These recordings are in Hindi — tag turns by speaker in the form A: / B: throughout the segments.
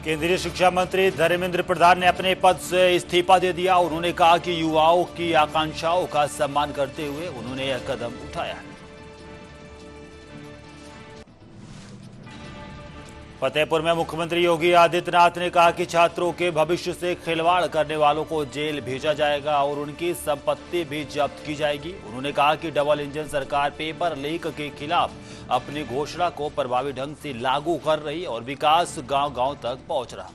A: केंद्रीय शिक्षा मंत्री धर्मेंद्र प्रधान ने अपने पद से इस्तीफा दे दिया। उन्होंने कहा कि युवाओं की आकांक्षाओं का सम्मान करते हुए उन्होंने यह कदम उठाया है। फतेहपुर में मुख्यमंत्री योगी आदित्यनाथ ने कहा कि छात्रों के भविष्य से खिलवाड़ करने वालों को जेल भेजा जाएगा और उनकी संपत्ति भी जब्त की जाएगी। उन्होंने कहा कि डबल इंजन सरकार पेपर लीक के खिलाफ अपनी घोषणा को प्रभावी ढंग से लागू कर रही और विकास गांव-गांव तक पहुंच रहा।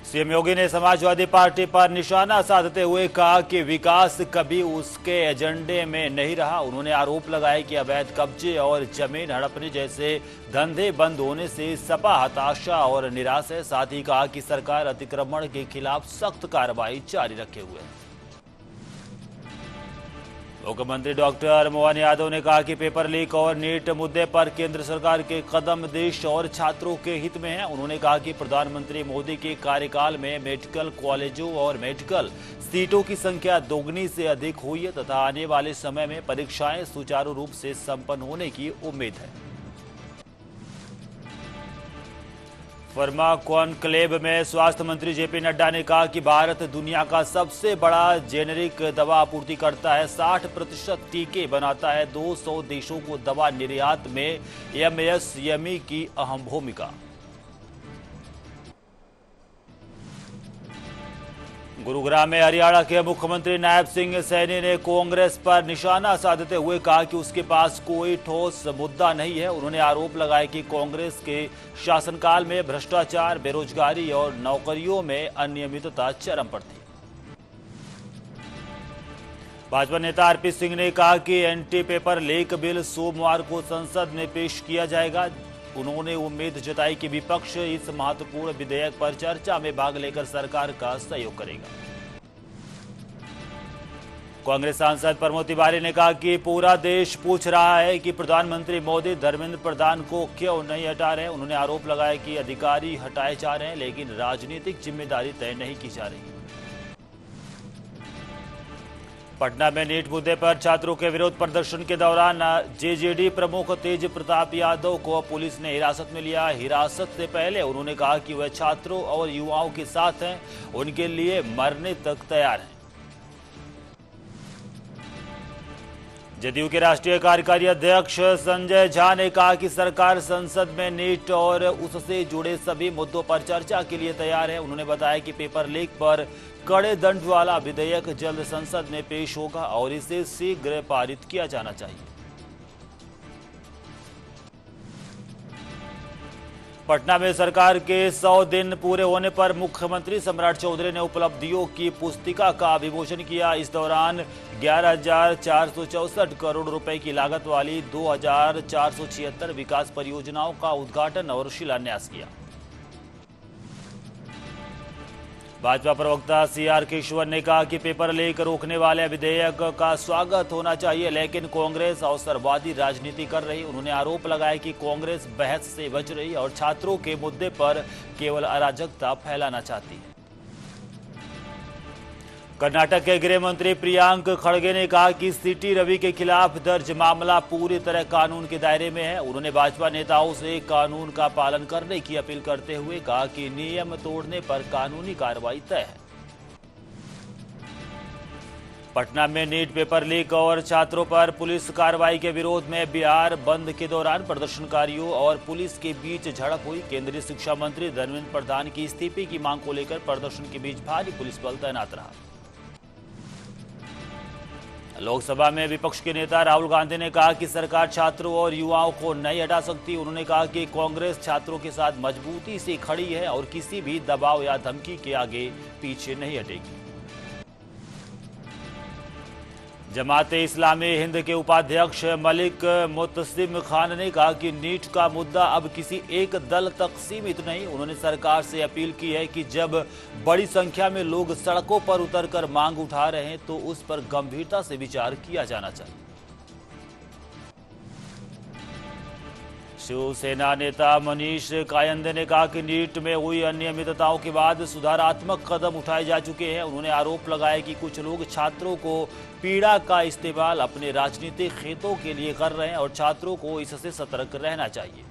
A: सीएम योगी ने समाजवादी पार्टी पर निशाना साधते हुए कहा कि विकास कभी उसके एजेंडे में नहीं रहा। उन्होंने आरोप लगाया कि अवैध कब्जे और जमीन हड़पने जैसे धंधे बंद होने से सपा हताशा और निराश है। साथ ही कहा कि सरकार अतिक्रमण के खिलाफ सख्त कार्रवाई जारी रखे हुए है। मुख्यमंत्री डॉक्टर मोहन यादव ने कहा कि पेपर लीक और नीट मुद्दे पर केंद्र सरकार के कदम देश और छात्रों के हित में हैं। उन्होंने कहा कि प्रधानमंत्री मोदी के कार्यकाल में मेडिकल कॉलेजों और मेडिकल सीटों की संख्या दोगुनी से अधिक हुई है तथा आने वाले समय में परीक्षाएं सुचारू रूप से संपन्न होने की उम्मीद है। फर्मा कॉन्क्लेव में स्वास्थ्य मंत्री जेपी नड्डा ने कहा कि भारत दुनिया का सबसे बड़ा जेनेरिक दवा आपूर्ति करता है, 60% टीके बनाता है। 200 देशों को दवा निर्यात में एमएसएमई की अहम भूमिका। गुरुग्राम में हरियाणा के मुख्यमंत्री नायब सिंह सैनी ने कांग्रेस पर निशाना साधते हुए कहा कि उसके पास कोई ठोस मुद्दा नहीं है। उन्होंने आरोप लगाया कि कांग्रेस के शासनकाल में भ्रष्टाचार, बेरोजगारी और नौकरियों में अनियमितता चरम पर थी। भाजपा नेता आरपी सिंह ने कहा कि एंटी पेपर लीक बिल सोमवार को संसद में पेश किया जाएगा। उन्होंने उम्मीद जताई कि विपक्ष इस महत्वपूर्ण विधेयक पर चर्चा में भाग लेकर सरकार का सहयोग करेगा। कांग्रेस सांसद प्रमोद तिवारी ने कहा कि पूरा देश पूछ रहा है कि प्रधानमंत्री मोदी धर्मेंद्र प्रधान को क्यों नहीं हटा रहे। उन्होंने आरोप लगाया कि अधिकारी हटाए जा रहे हैं लेकिन राजनीतिक जिम्मेदारी तय नहीं की जा रही। पटना में नीट मुद्दे पर छात्रों के विरोध प्रदर्शन के दौरान जेजेडी प्रमुख तेज प्रताप यादव को पुलिस ने हिरासत में लिया। हिरासत से पहले उन्होंने कहा कि वह छात्रों और युवाओं के साथ हैं, उनके लिए मरने तक तैयार हैं। जदयू के राष्ट्रीय कार्यकारी अध्यक्ष संजय झा ने कहा कि सरकार संसद में नीट और उससे जुड़े सभी मुद्दों पर चर्चा के लिए तैयार है। उन्होंने बताया कि पेपर लीक पर कड़े दंड वाला विधेयक जल्द संसद में पेश होगा और इसे शीघ्र पारित किया जाना चाहिए। पटना में सरकार के 100 दिन पूरे होने पर मुख्यमंत्री सम्राट चौधरी ने उपलब्धियों की पुस्तिका का विमोचन किया। इस दौरान 11,464 करोड़ रुपए की लागत वाली 2,476 विकास परियोजनाओं का उद्घाटन और शिलान्यास किया। भाजपा प्रवक्ता सीआर केशवर ने कहा कि पेपर लीक रोकने वाले विधेयक का स्वागत होना चाहिए लेकिन कांग्रेस अवसरवादी राजनीति कर रही। उन्होंने आरोप लगाया कि कांग्रेस बहस से बच रही और छात्रों के मुद्दे पर केवल अराजकता फैलाना चाहती है। कर्नाटक के गृह मंत्री प्रियांक खड़गे ने कहा कि सीटी रवि के खिलाफ दर्ज मामला पूरी तरह कानून के दायरे में है। उन्होंने भाजपा नेताओं से कानून का पालन करने की अपील करते हुए कहा कि नियम तोड़ने पर कानूनी कार्रवाई तय है। पटना में नीट पेपर लीक और छात्रों पर पुलिस कार्रवाई के विरोध में बिहार बंद के दौरान प्रदर्शनकारियों और पुलिस के बीच झड़प हुई। केंद्रीय शिक्षा मंत्री धर्मेंद्र प्रधान की इस्तीफे की मांग को लेकर प्रदर्शन के बीच भारी पुलिस बल तैनात रहा। लोकसभा में विपक्ष के नेता राहुल गांधी ने कहा कि सरकार छात्रों और युवाओं को नहीं हटा सकती। उन्होंने कहा कि कांग्रेस छात्रों के साथ मजबूती से खड़ी है और किसी भी दबाव या धमकी के आगे पीछे नहीं हटेगी। जमाते इस्लामी हिंद के उपाध्यक्ष मलिक मुतसिम खान ने कहा कि नीट का मुद्दा अब किसी एक दल तक सीमित नहीं। उन्होंने सरकार से अपील की है कि जब बड़ी संख्या में लोग सड़कों पर उतरकर मांग उठा रहे हैं तो उस पर गंभीरता से विचार किया जाना चाहिए। शिवसेना नेता मनीष कायंदे ने कहा कि नीट में हुई अनियमितताओं के बाद सुधारात्मक कदम उठाए जा चुके हैं। उन्होंने आरोप लगाया कि कुछ लोग छात्रों को पीड़ा का इस्तेमाल अपने राजनीतिक हितों के लिए कर रहे हैं और छात्रों को इससे सतर्क रहना चाहिए।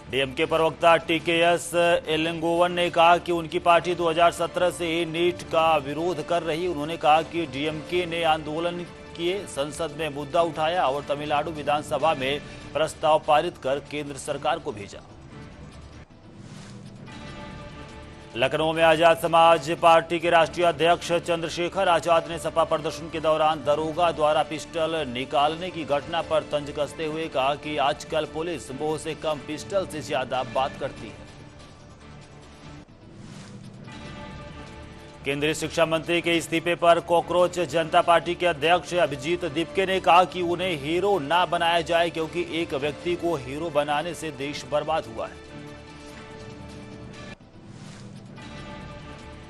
A: डीएमके प्रवक्ता टीकेएस एलंगोवन ने कहा कि उनकी पार्टी 2017 से ही नीट का विरोध कर रही। उन्होंने कहा कि डीएमके ने आंदोलन किए, संसद में मुद्दा उठाया और तमिलनाडु विधानसभा में प्रस्ताव पारित कर केंद्र सरकार को भेजा। लखनऊ में आजाद समाज पार्टी के राष्ट्रीय अध्यक्ष चंद्रशेखर आजाद ने सपा प्रदर्शन के दौरान दरोगा द्वारा पिस्टल निकालने की घटना पर तंज कसते हुए कहा कि आजकल पुलिस मोह से कम पिस्टल से ज्यादा बात करती है। केंद्रीय शिक्षा मंत्री के इस्तीफे पर कॉकरोच जनता पार्टी के अध्यक्ष अभिजीत दीपके ने कहा कि उन्हें हीरो ना बनाया जाए, क्योंकि एक व्यक्ति को हीरो बनाने से देश बर्बाद हुआ है।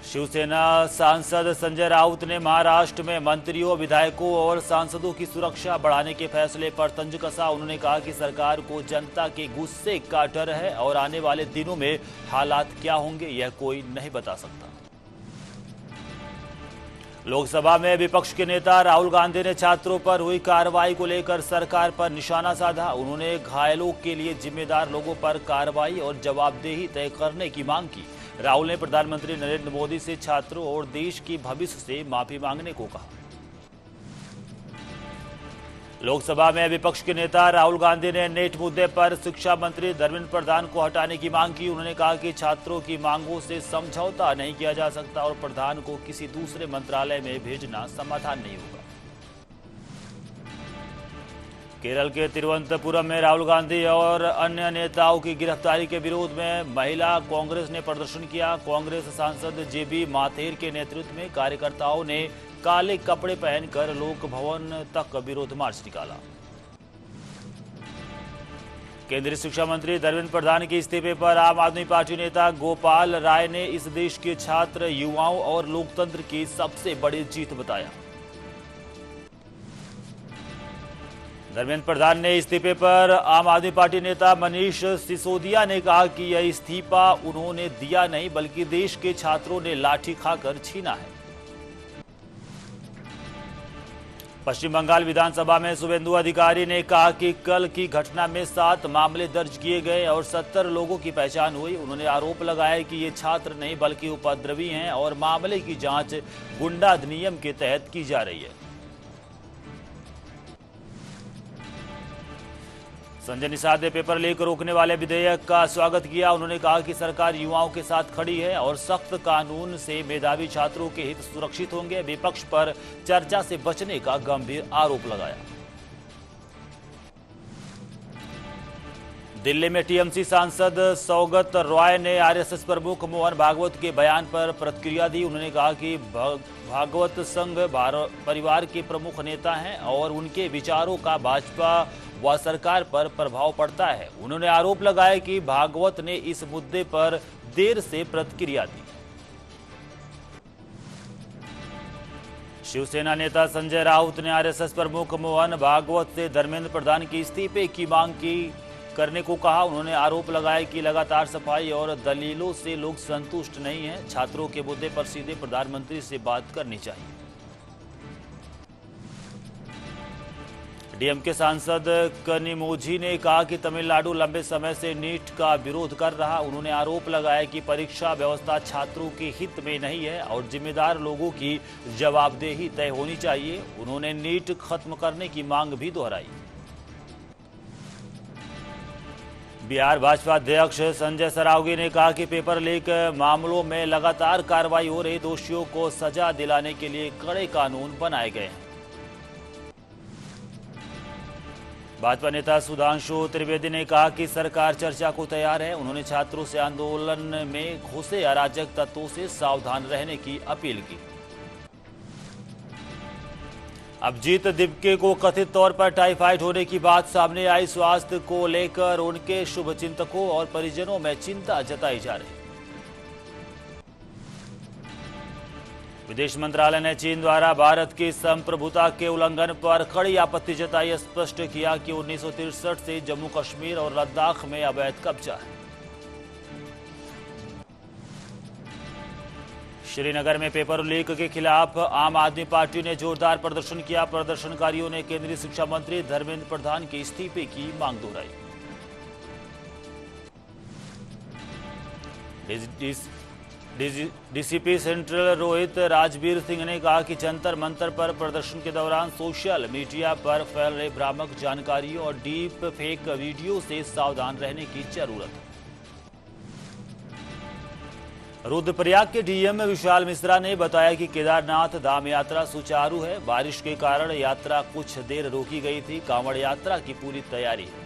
A: शिवसेना सांसद संजय राउत ने महाराष्ट्र में मंत्रियों, विधायकों और सांसदों की सुरक्षा बढ़ाने के फैसले पर तंज कसा। उन्होंने कहा कि सरकार को जनता के गुस्से का डर है और आने वाले दिनों में हालात क्या होंगे यह कोई नहीं बता सकता। लोकसभा में विपक्ष के नेता राहुल गांधी ने छात्रों पर हुई कार्रवाई को लेकर सरकार पर निशाना साधा। उन्होंने घायलों के लिए जिम्मेदार लोगों पर कार्रवाई और जवाबदेही तय करने की मांग की। राहुल ने प्रधानमंत्री नरेंद्र मोदी से छात्रों और देश की भविष्य से माफी मांगने को कहा। लोकसभा में विपक्ष के नेता राहुल गांधी ने नेट मुद्दे पर शिक्षा मंत्री धर्मेंद्र प्रधान को हटाने की मांग की। उन्होंने कहा कि छात्रों की मांगों से समझौता नहीं किया जा सकता और प्रधान को किसी दूसरे मंत्रालय में भेजना समाधान नहीं होगा। केरल के तिरुवनंतपुरम में राहुल गांधी और अन्य नेताओं की गिरफ्तारी के विरोध में महिला कांग्रेस ने प्रदर्शन किया। कांग्रेस सांसद जेबी माथेर के नेतृत्व में कार्यकर्ताओं ने काले कपड़े पहनकर लोक भवन तक विरोध मार्च निकाला। केंद्रीय शिक्षा मंत्री धर्मेंद्र प्रधान के इस्तीफे पर आम आदमी पार्टी नेता गोपाल राय ने इस देश के छात्र, युवाओं और लोकतंत्र की सबसे बड़ी जीत बताया। धर्मेंद्र प्रधान ने इस्तीफे पर आम आदमी पार्टी नेता मनीष सिसोदिया ने कहा कि यह इस्तीफा उन्होंने दिया नहीं, बल्कि देश के छात्रों ने लाठी खाकर छीना है। पश्चिम बंगाल विधानसभा में शुभेंदु अधिकारी ने कहा कि कल की घटना में 7 मामले दर्ज किए गए और 70 लोगों की पहचान हुई। उन्होंने आरोप लगाया कि ये छात्र नहीं बल्कि उपद्रवी हैं और मामले की जांच गुंडा अधिनियम के तहत की जा रही है। संजय निषाद ने पेपर लीक रोकने वाले विधेयक का स्वागत किया। उन्होंने कहा कि सरकार युवाओं के साथ खड़ी है और सख्त कानून से मेधावी छात्रों के हित सुरक्षित होंगे। विपक्ष पर चर्चा से बचने का गंभीर आरोप लगाया। दिल्ली में टीएमसी सांसद सौगत रॉय ने आरएसएस प्रमुख मोहन भागवत के बयान पर प्रतिक्रिया दी। उन्होंने कहा कि भागवत संघ परिवार के प्रमुख नेता हैं और उनके विचारों का भाजपा व सरकार पर प्रभाव पड़ता है। उन्होंने आरोप लगाया कि भागवत ने इस मुद्दे पर देर से प्रतिक्रिया दी। शिवसेना नेता संजय राउत ने आरएसएस प्रमुख मोहन भागवत से धर्मेंद्र प्रधान के इस्तीफे की मांग करने को कहा। उन्होंने आरोप लगाया कि लगातार सफाई और दलीलों से लोग संतुष्ट नहीं हैं। छात्रों के मुद्दे पर सीधे प्रधानमंत्री से बात करनी चाहिए। डीएमके सांसद कनिमोझी ने कहा कि तमिलनाडु लंबे समय से नीट का विरोध कर रहा। उन्होंने आरोप लगाया कि परीक्षा व्यवस्था छात्रों के हित में नहीं है और जिम्मेदार लोगों की जवाबदेही तय होनी चाहिए। उन्होंने नीट खत्म करने की मांग भी दोहराई। बिहार भाजपा अध्यक्ष संजय सरावगी ने कहा कि पेपर लीक मामलों में लगातार कार्रवाई हो रही, दोषियों को सजा दिलाने के लिए कड़े कानून बनाए गए हैं। भाजपा नेता सुधांशु त्रिवेदी ने कहा कि सरकार चर्चा को तैयार है। उन्होंने छात्रों से आंदोलन में घुसे अराजक तत्वों से सावधान रहने की अपील की। अभिजीत दीपके को कथित तौर पर टाइफाइड होने की बात सामने आई। स्वास्थ्य को लेकर उनके शुभचिंतकों और परिजनों में चिंता जताई जा रही। विदेश मंत्रालय ने चीन द्वारा भारत की संप्रभुता के उल्लंघन पर कड़ी आपत्ति जताई। स्पष्ट किया कि 1963 से जम्मू कश्मीर और लद्दाख में अवैध कब्जा है। श्रीनगर में पेपर लीक के खिलाफ आम आदमी पार्टी ने जोरदार प्रदर्शन किया। प्रदर्शनकारियों ने केंद्रीय शिक्षा मंत्री धर्मेंद्र प्रधान के इस्तीफे की मांग दोहराई। डीसीपी सेंट्रल रोहित राजवीर सिंह ने कहा कि जंतर मंतर पर प्रदर्शन के दौरान सोशल मीडिया पर फैल रही भ्रामक जानकारियों और डीप फेक वीडियो से सावधान रहने की जरूरत है। रुद्रप्रयाग के डीएम विशाल मिश्रा ने बताया कि केदारनाथ धाम यात्रा सुचारू है। बारिश के कारण यात्रा कुछ देर रोकी गई थी। कांवड़ यात्रा की पूरी तैयारी है।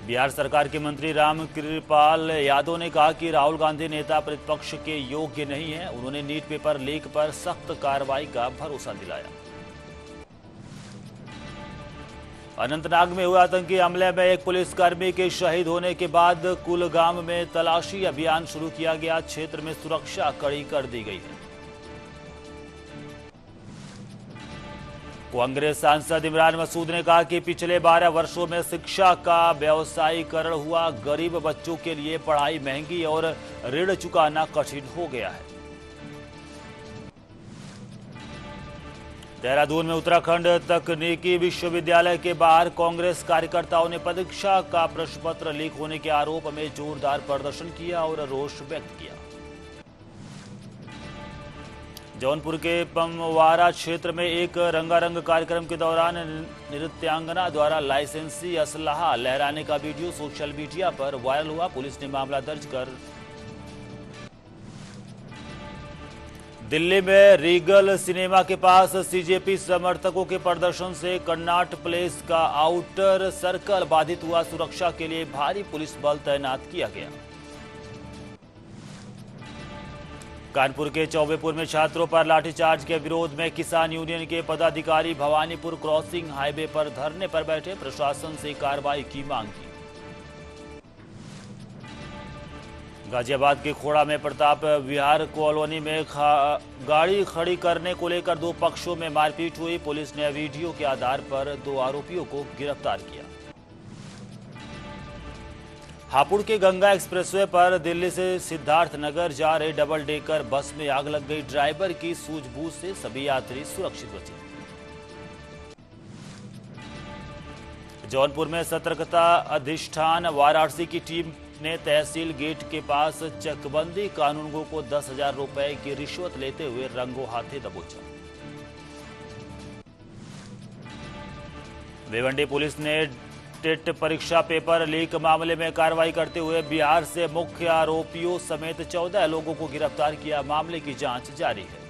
A: बिहार सरकार के मंत्री रामकृपाल यादव ने कहा कि राहुल गांधी नेता प्रतिपक्ष के योग्य नहीं है। उन्होंने नीट पेपर लीक पर सख्त कार्रवाई का भरोसा दिलाया। अनंतनाग में हुए आतंकी हमले में एक पुलिसकर्मी के शहीद होने के बाद कुलगाम में तलाशी अभियान शुरू किया गया। क्षेत्र में सुरक्षा कड़ी कर दी गई है। कांग्रेस सांसद इमरान मसूद ने कहा कि पिछले 12 वर्षों में शिक्षा का व्यवसायीकरण हुआ। गरीब बच्चों के लिए पढ़ाई महंगी और ऋण चुकाना कठिन हो गया है। देहरादून में उत्तराखंड तकनीकी विश्वविद्यालय के बाहर कांग्रेस कार्यकर्ताओं ने परीक्षा का प्रश्न पत्र लीक होने के आरोप में जोरदार प्रदर्शन किया और रोष व्यक्त किया। जौनपुर के पमवारा क्षेत्र में एक रंगारंग कार्यक्रम के दौरान नृत्यांगना द्वारा लाइसेंसी असलहा लहराने का वीडियो सोशल मीडिया पर वायरल हुआ। पुलिस ने मामला दर्ज कर दिल्ली में रीगल सिनेमा के पास सीजेपी समर्थकों के प्रदर्शन से कन्नाट प्लेस का आउटर सर्कल बाधित हुआ। सुरक्षा के लिए भारी पुलिस बल तैनात किया गया। कानपुर के चौबेपुर में छात्रों पर लाठीचार्ज के विरोध में किसान यूनियन के पदाधिकारी भवानीपुर क्रॉसिंग हाईवे पर धरने पर बैठे। प्रशासन से कार्रवाई की मांग की। गाजियाबाद के खोड़ा में प्रताप विहार कॉलोनी में गाड़ी खड़ी करने को लेकर दो पक्षों में मारपीट हुई। पुलिस ने वीडियो के आधार पर 2 आरोपियों को गिरफ्तार किया। हापुड़ के गंगा एक्सप्रेसवे पर दिल्ली से सिद्धार्थनगर जा रहे डबल डेकर बस में आग लग गई। ड्राइवर की सूझबूझ से सभी यात्री सुरक्षित बचे। जौनपुर में सतर्कता अधिष्ठान वाराणसी की टीम ने तहसील गेट के पास चकबंदी कानूनगो को 10,000 रुपए की रिश्वत लेते हुए रंगों हाथे दबोचा। भिवंडी पुलिस ने टेट परीक्षा पेपर लीक मामले में कार्रवाई करते हुए बिहार से मुख्य आरोपियों समेत 14 लोगों को गिरफ्तार किया। मामले की जांच जारी है।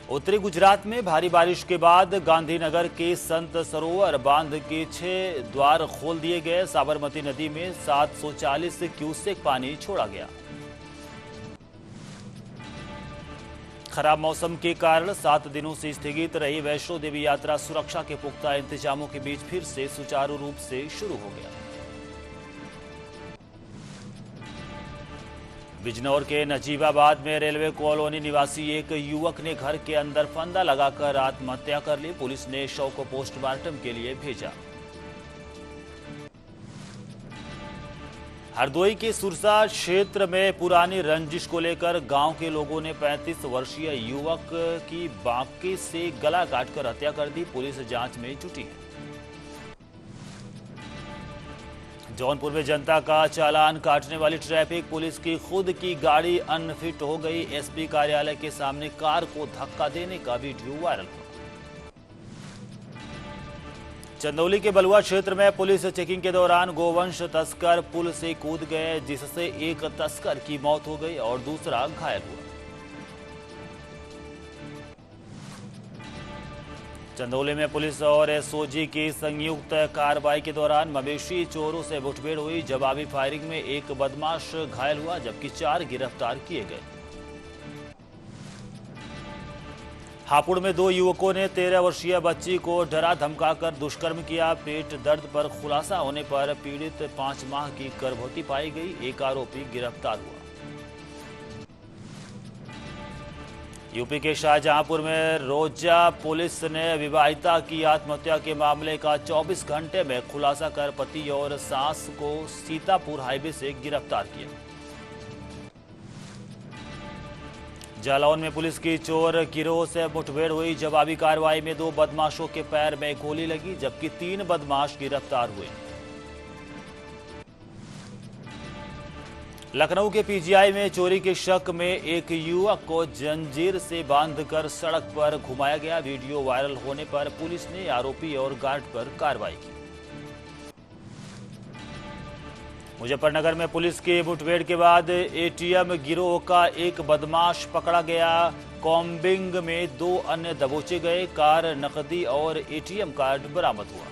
A: उत्तरी गुजरात में भारी बारिश के बाद गांधीनगर के संत सरोवर बांध के 6 द्वार खोल दिए गए। साबरमती नदी में 740 क्यूसेक पानी छोड़ा गया। खराब मौसम के कारण 7 दिनों से स्थगित रही वैष्णो देवी यात्रा सुरक्षा के पुख्ता इंतजामों के बीच फिर से सुचारू रूप से शुरू हो गया। बिजनौर के नजीबाबाद में रेलवे कॉलोनी निवासी एक युवक ने घर के अंदर फंदा लगाकर आत्महत्या कर ली। पुलिस ने शव को पोस्टमार्टम के लिए भेजा। हरदोई के सुरसा क्षेत्र में पुरानी रंजिश को लेकर गांव के लोगों ने 35 वर्षीय युवक की बांके से गला काटकर हत्या कर दी। पुलिस जांच में जुटी है। जौनपुर में जनता का चालान काटने वाली ट्रैफिक पुलिस की खुद की गाड़ी अनफिट हो गई। एसपी कार्यालय के सामने कार को धक्का देने का वीडियो वायरल हुआ। चंदौली के बलुआ क्षेत्र में पुलिस चेकिंग के दौरान गोवंश तस्कर पुल से कूद गए, जिससे एक तस्कर की मौत हो गई और दूसरा घायल हुआ। चंदौली में पुलिस और एसओजी की संयुक्त कार्रवाई के दौरान मवेशी चोरों से मुठभेड़ हुई। जवाबी फायरिंग में एक बदमाश घायल हुआ, जबकि 4 गिरफ्तार किए गए। हापुड़ में 2 युवकों ने 13 वर्षीय बच्ची को डरा धमकाकर दुष्कर्म किया। पेट दर्द पर खुलासा होने पर पीड़ित 5 माह की गर्भवती पाई गई। एक आरोपी गिरफ्तार हुआ। यूपी के शाहजहांपुर में रोजा पुलिस ने विवाहिता की आत्महत्या के मामले का 24 घंटे में खुलासा कर पति और सास को सीतापुर हाईवे से गिरफ्तार किया। जालौन में पुलिस की चोर गिरोह से मुठभेड़ हुई। जवाबी कार्रवाई में 2 बदमाशों के पैर में गोली लगी, जबकि 3 बदमाश गिरफ्तार हुए। लखनऊ के पीजीआई में चोरी के शक में एक युवक को जंजीर से बांधकर सड़क पर घुमाया गया। वीडियो वायरल होने पर पुलिस ने आरोपी और गार्ड पर कार्रवाई की। मुजफ्फरनगर में पुलिस की मुठभेड़ के बाद एटीएम गिरोह का एक बदमाश पकड़ा गया। कॉम्बिंग में 2 अन्य दबोचे गए। कार, नकदी और एटीएम कार्ड बरामद हुआ।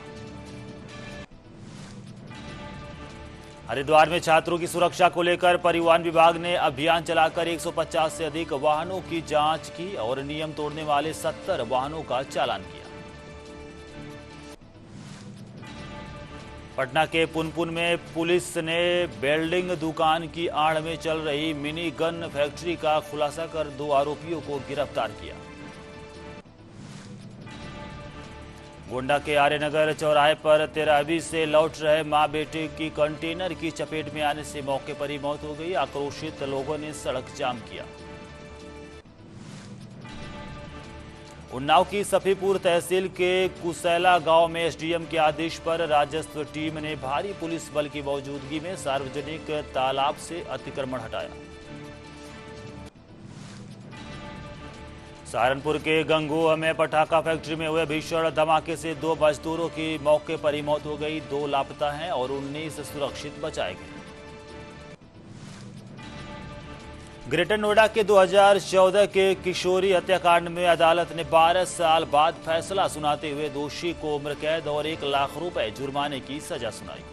A: हरिद्वार में छात्रों की सुरक्षा को लेकर परिवहन विभाग ने अभियान चलाकर 150 से अधिक वाहनों की जांच की और नियम तोड़ने वाले 70 वाहनों का चालान किया। पटना के पुनपुन में पुलिस ने वेल्डिंग दुकान की आड़ में चल रही मिनी गन फैक्ट्री का खुलासा कर 2 आरोपियों को गिरफ्तार किया। गोंडा के आर्यनगर चौराहे पर 13वीं से लौट रहे मां बेटे की कंटेनर की चपेट में आने से मौके पर ही मौत हो गई। आक्रोशित लोगों ने सड़क जाम किया। उन्नाव की सफीपुर तहसील के कुसैला गांव में एसडीएम के आदेश पर राजस्व टीम ने भारी पुलिस बल की मौजूदगी में सार्वजनिक तालाब से अतिक्रमण हटाया। सहारनपुर के गंगोह में पटाखा फैक्ट्री में हुए भीषण धमाके से 2 मजदूरों की मौके पर ही मौत हो गई। 2 लापता हैं और 19 सुरक्षित बचाए गए। ग्रेटर नोएडा के 2014 के किशोरी हत्याकांड में अदालत ने 12 साल बाद फैसला सुनाते हुए दोषी को उम्र कैद और 1 लाख रुपए जुर्माने की सजा सुनाई।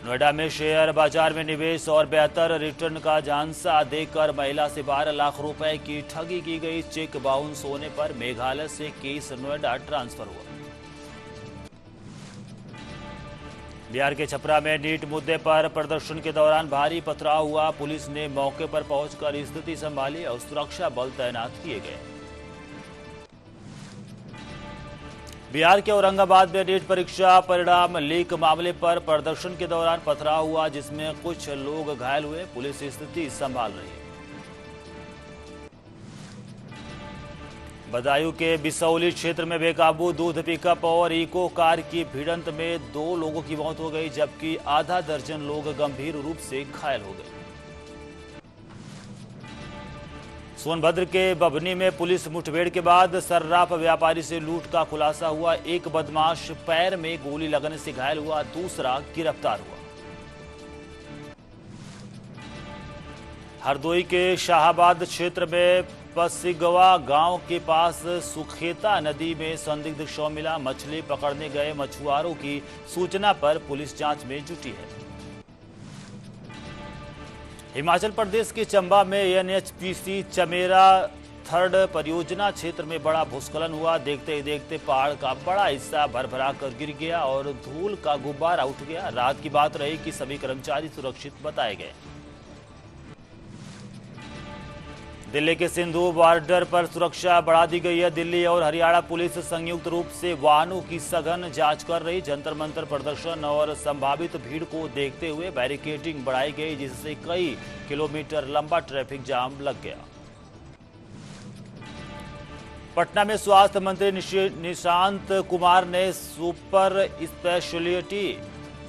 A: नोएडा में शेयर बाजार में निवेश और बेहतर रिटर्न का झांसा देकर महिला से 12 लाख रुपए की ठगी की गई। चेक बाउंस होने पर मेघालय से केस नोएडा ट्रांसफर हुआ। बिहार के छपरा में नीट मुद्दे पर प्रदर्शन के दौरान भारी पथराव हुआ। पुलिस ने मौके पर पहुंचकर स्थिति संभाली और सुरक्षा बल तैनात किए गए। बिहार के औरंगाबाद में नीट परीक्षा परिणाम लीक मामले पर प्रदर्शन के दौरान पथराव हुआ, जिसमें कुछ लोग घायल हुए। पुलिस स्थिति संभाल रही है। बदायूं के बिसौली क्षेत्र में बेकाबू दूध पिकअप और इको कार की भिड़ंत में 2 लोगों की मौत हो गई, जबकि आधा दर्जन लोग गंभीर रूप से घायल हो गए। सोनभद्र के बभनी में पुलिस मुठभेड़ के बाद सर्राफ व्यापारी से लूट का खुलासा हुआ। एक बदमाश पैर में गोली लगने से घायल हुआ, दूसरा गिरफ्तार हुआ। हरदोई के शाहाबाद क्षेत्र में पसिगवा गांव के पास सुखेता नदी में संदिग्ध शव मिला। मछली पकड़ने गए मछुआरों की सूचना पर पुलिस जांच में जुटी है। हिमाचल प्रदेश के चंबा में एनएचपीसी चमेरा 3rd परियोजना क्षेत्र में बड़ा भूस्खलन हुआ। देखते ही देखते पहाड़ का बड़ा हिस्सा भरभरा कर गिर गया और धूल का गुब्बारा उठ गया। रात की बात रही कि सभी कर्मचारी सुरक्षित बताए गए। दिल्ली के सिंधु बॉर्डर पर सुरक्षा बढ़ा दी गई है। दिल्ली और हरियाणा पुलिस संयुक्त रूप से वाहनों की सघन जांच कर रही। जंतर मंतर प्रदर्शन और संभावित भीड़ को देखते हुए बैरिकेडिंग बढ़ाई गई, जिससे कई किलोमीटर लंबा ट्रैफिक जाम लग गया। पटना में स्वास्थ्य मंत्री निशांत कुमार ने सुपर स्पेशलिटी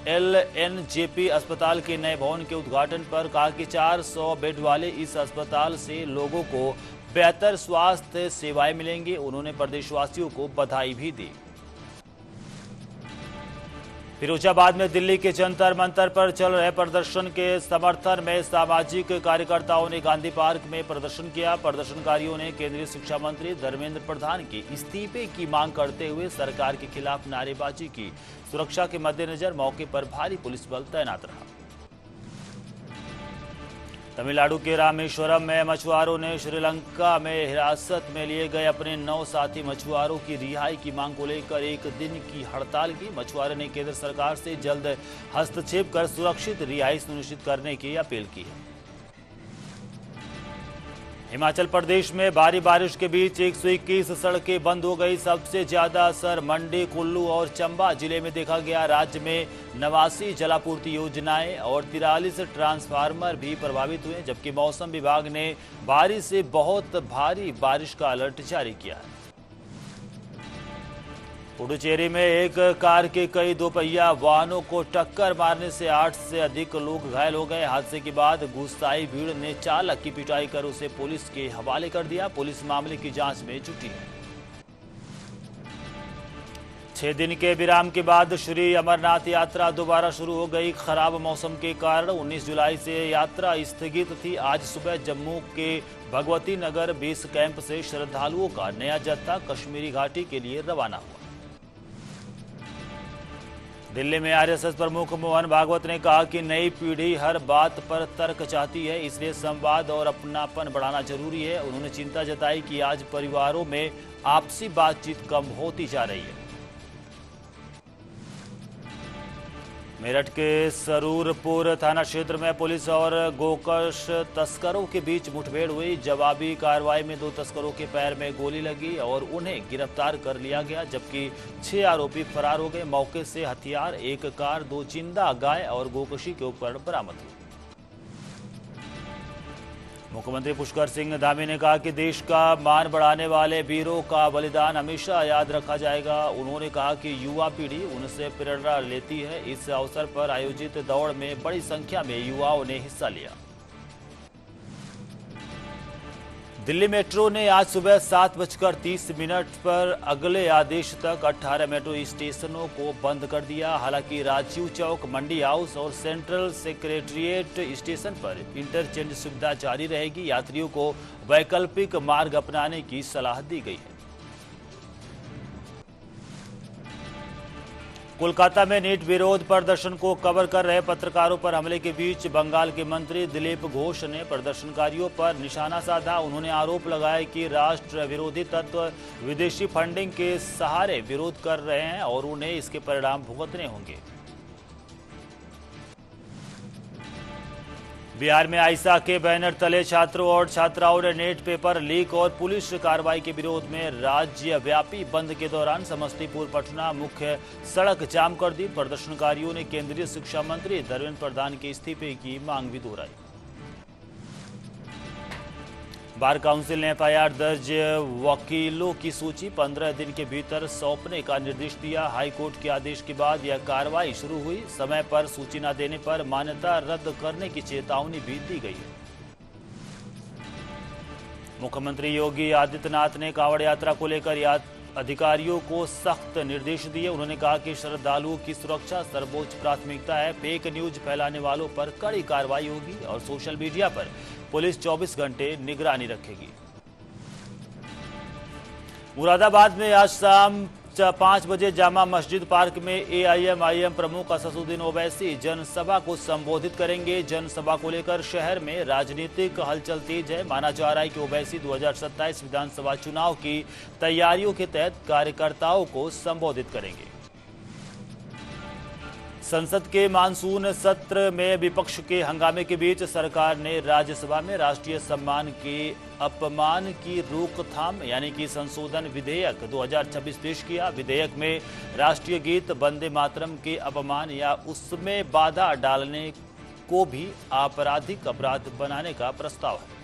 A: LNJP अस्पताल के नए भवन के उद्घाटन पर कहा कि 400 बेड वाले इस अस्पताल से लोगों को बेहतर स्वास्थ्य सेवाएं मिलेंगी। उन्होंने प्रदेशवासियों को बधाई भी दी। फिरोजाबाद में दिल्ली के जंतर मंतर पर चल रहे प्रदर्शन के समर्थन में सामाजिक कार्यकर्ताओं ने गांधी पार्क में प्रदर्शन किया। प्रदर्शनकारियों ने केंद्रीय शिक्षा मंत्री धर्मेंद्र प्रधान के इस्तीफे की मांग करते हुए सरकार के खिलाफ नारेबाजी की। सुरक्षा के मद्देनजर मौके पर भारी पुलिस बल तैनात रहा। तमिलनाडु के रामेश्वरम में मछुआरों ने श्रीलंका में हिरासत में लिए गए अपने 9 साथी मछुआरों की रिहाई की मांग को लेकर 1 दिन की हड़ताल की। मछुआरों ने केंद्र सरकार से जल्द हस्तक्षेप कर सुरक्षित रिहाई सुनिश्चित करने की अपील की है। हिमाचल प्रदेश में भारी बारिश के बीच 121 सड़कें बंद हो गई। सबसे ज्यादा असर मंडी, कुल्लू और चंबा जिले में देखा गया। राज्य में 89 जलापूर्ति योजनाएं और 43 ट्रांसफार्मर भी प्रभावित हुए, जबकि मौसम विभाग ने भारी से बहुत भारी बारिश का अलर्ट जारी किया है। पुडुचेरी में एक कार के कई दोपहिया वाहनों को टक्कर मारने से 8 से अधिक लोग घायल हो गए। हादसे के बाद गुस्साई भीड़ ने चालक की पिटाई कर उसे पुलिस के हवाले कर दिया। पुलिस मामले की जांच में जुटी है। 6 दिन के विराम के बाद श्री अमरनाथ यात्रा दोबारा शुरू हो गई। खराब मौसम के कारण 19 जुलाई से यात्रा स्थगित थी। आज सुबह जम्मू के भगवती नगर बेस कैंप से श्रद्धालुओं का नया जत्था कश्मीरी घाटी के लिए रवाना हुआ। दिल्ली में आरएसएस प्रमुख मोहन भागवत ने कहा कि नई पीढ़ी हर बात पर तर्क चाहती है, इसलिए संवाद और अपनापन बढ़ाना जरूरी है। उन्होंने चिंता जताई कि आज परिवारों में आपसी बातचीत कम होती जा रही है। मेरठ के सरूरपुर थाना क्षेत्र में पुलिस और गोकश तस्करों के बीच मुठभेड़ हुई। जवाबी कार्रवाई में 2 तस्करों के पैर में गोली लगी और उन्हें गिरफ्तार कर लिया गया, जबकि 6 आरोपी फरार हो गए। मौके से हथियार, एक कार, 2 जिंदा गाय और गोकशी के उपकरण बरामद हुए। मुख्यमंत्री पुष्कर सिंह धामी ने कहा कि देश का मान बढ़ाने वाले वीरों का बलिदान हमेशा याद रखा जाएगा। उन्होंने कहा कि युवा पीढ़ी उनसे प्रेरणा लेती है। इस अवसर पर आयोजित दौड़ में बड़ी संख्या में युवाओं ने हिस्सा लिया। दिल्ली मेट्रो ने आज सुबह 7:30 पर अगले आदेश तक 18 मेट्रो स्टेशनों को बंद कर दिया। हालांकि राजीव चौक, मंडी हाउस और सेंट्रल सेक्रेटेरिएट स्टेशन पर इंटरचेंज सुविधा जारी रहेगी। यात्रियों को वैकल्पिक मार्ग अपनाने की सलाह दी गई है। कोलकाता में नीट विरोध प्रदर्शन को कवर कर रहे पत्रकारों पर हमले के बीच बंगाल के मंत्री दिलीप घोष ने प्रदर्शनकारियों पर निशाना साधा। उन्होंने आरोप लगाया कि राष्ट्र विरोधी तत्व विदेशी फंडिंग के सहारे विरोध कर रहे हैं और उन्हें इसके परिणाम भुगतने होंगे। बिहार में आइसा के बैनर तले छात्रों और छात्राओं ने नेट पेपर लीक और पुलिस कार्रवाई के विरोध में राज्यव्यापी बंद के दौरान समस्तीपुर पटना मुख्य सड़क जाम कर दी। प्रदर्शनकारियों ने केंद्रीय शिक्षा मंत्री धर्मेंद्र प्रधान के इस्तीफे की मांग भी दोहराई। बार काउंसिल ने एफआईआर दर्ज वकीलों की सूची 15 दिन के भीतर सौंपने का निर्देश दिया। हाईकोर्ट के आदेश के बाद यह कार्रवाई शुरू हुई। समय पर सूची न देने पर मान्यता रद्द करने की चेतावनी भी दी गई है। मुख्यमंत्री योगी आदित्यनाथ ने कांवड़ यात्रा को लेकर अधिकारियों को सख्त निर्देश दिए। उन्होंने कहा कि श्रद्धालुओं की सुरक्षा सर्वोच्च प्राथमिकता है। फेक न्यूज फैलाने वालों पर कड़ी कार्रवाई होगी और सोशल मीडिया पर पुलिस 24 घंटे निगरानी रखेगी। मुरादाबाद में आज शाम 5 बजे जामा मस्जिद पार्क में एआईएमआईएम प्रमुख असदुद्दीन ओवैसी जनसभा को संबोधित करेंगे। जनसभा को लेकर शहर में राजनीतिक हलचल तेज है। माना जा रहा है कि ओवैसी 2027 विधानसभा चुनाव की तैयारियों के तहत कार्यकर्ताओं को संबोधित करेंगे। संसद के मानसून सत्र में विपक्ष के हंगामे के बीच सरकार ने राज्यसभा में राष्ट्रीय सम्मान के अपमान की रोकथाम यानी कि संशोधन विधेयक 2026 पेश किया। विधेयक में राष्ट्रीय गीत वंदे मातरम के अपमान या उसमें बाधा डालने को भी आपराधिक अपराध बनाने का प्रस्ताव है।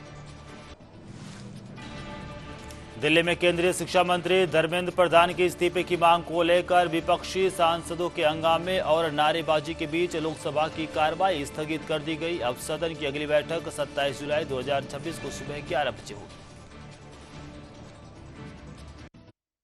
A: दिल्ली में केंद्रीय शिक्षा मंत्री धर्मेंद्र प्रधान के इस्तीफे की मांग को लेकर विपक्षी सांसदों के हंगामे और नारेबाजी के बीच लोकसभा की कार्रवाई स्थगित कर दी गई। अब सदन की अगली बैठक 27 जुलाई 2026 को सुबह 11 बजे होगी।